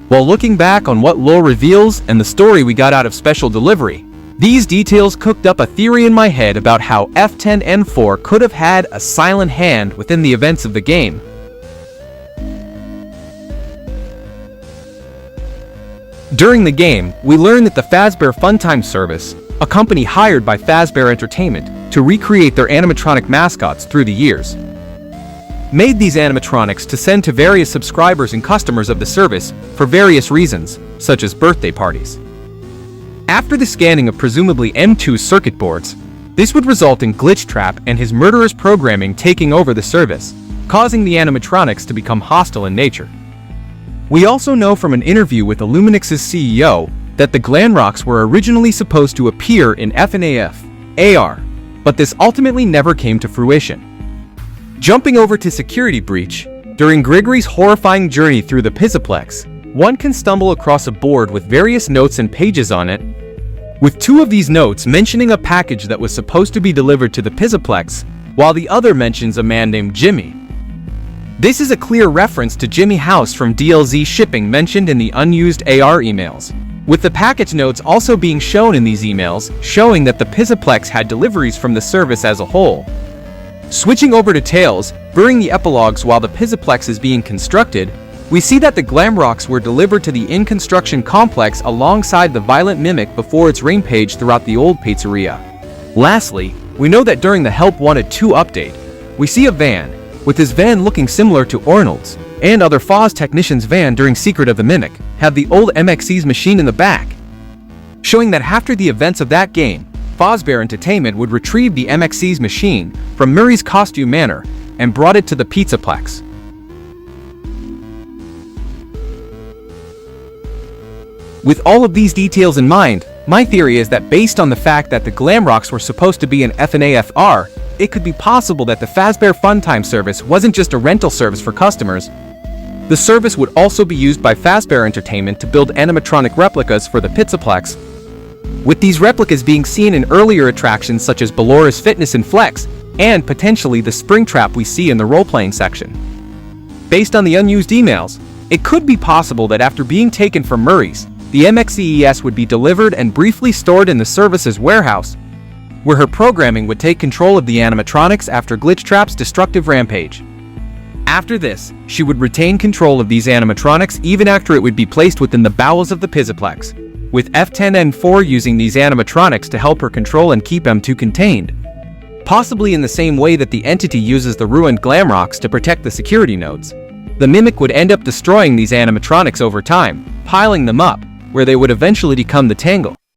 While looking back on what lore reveals and the story we got out of Special Delivery, these details cooked up a theory in my head about how F10N4 could have had a silent hand within the events of the game. During the game, we learn that the Fazbear Funtime service, a company hired by Fazbear Entertainment to recreate their animatronic mascots through the years, made these animatronics to send to various subscribers and customers of the service for various reasons, such as birthday parties. After the scanning of presumably M2's circuit boards, this would result in Glitchtrap and his murderous programming taking over the service, causing the animatronics to become hostile in nature. We also know from an interview with Illuminix's CEO that the Glamrocs were originally supposed to appear in FNAF, AR, but this ultimately never came to fruition. Jumping over to Security Breach, during Grigory's horrifying journey through the Pizzaplex, one can stumble across a board with various notes and pages on it, with two of these notes mentioning a package that was supposed to be delivered to the Pizzaplex, while the other mentions a man named Jimmy. This is a clear reference to Jimmy House from DLZ shipping mentioned in the unused AR emails, with the package notes also being shown in these emails, showing that the Pizzaplex had deliveries from the service as a whole. Switching over to Tales, during the epilogues while the Pizzaplex is being constructed, we see that the Glamrocs were delivered to the in-construction complex alongside the violent mimic before its rampage throughout the old pizzeria. Lastly, we know that during the Help Wanted 2 update, we see a van, with his van looking similar to Arnold's, and other Foz technicians' van during Secret of the Mimic, have the old MXC's machine in the back, showing that after the events of that game, Fazbear Entertainment would retrieve the MXC's machine from Murray's Costume Manor and brought it to the Pizzaplex. With all of these details in mind, my theory is that based on the fact that the Glamrocs were supposed to be an FNAFR, it could be possible that the Fazbear Funtime service wasn't just a rental service for customers. The service would also be used by Fazbear Entertainment to build animatronic replicas for the Pizzaplex, with these replicas being seen in earlier attractions such as Ballora's Fitness and Flex, and potentially the Springtrap we see in the role-playing section. Based on the unused emails, it could be possible that after being taken from Murray's, the MXCES would be delivered and briefly stored in the service's warehouse, where her programming would take control of the animatronics after Glitchtrap's destructive rampage. After this, she would retain control of these animatronics even after it would be placed within the bowels of the Pizzaplex, with F10N4 using these animatronics to help her control and keep M2 contained, possibly in the same way that the entity uses the ruined Glamrocs to protect the security nodes. The Mimic would end up destroying these animatronics over time, piling them up, where they would eventually become the Tangle.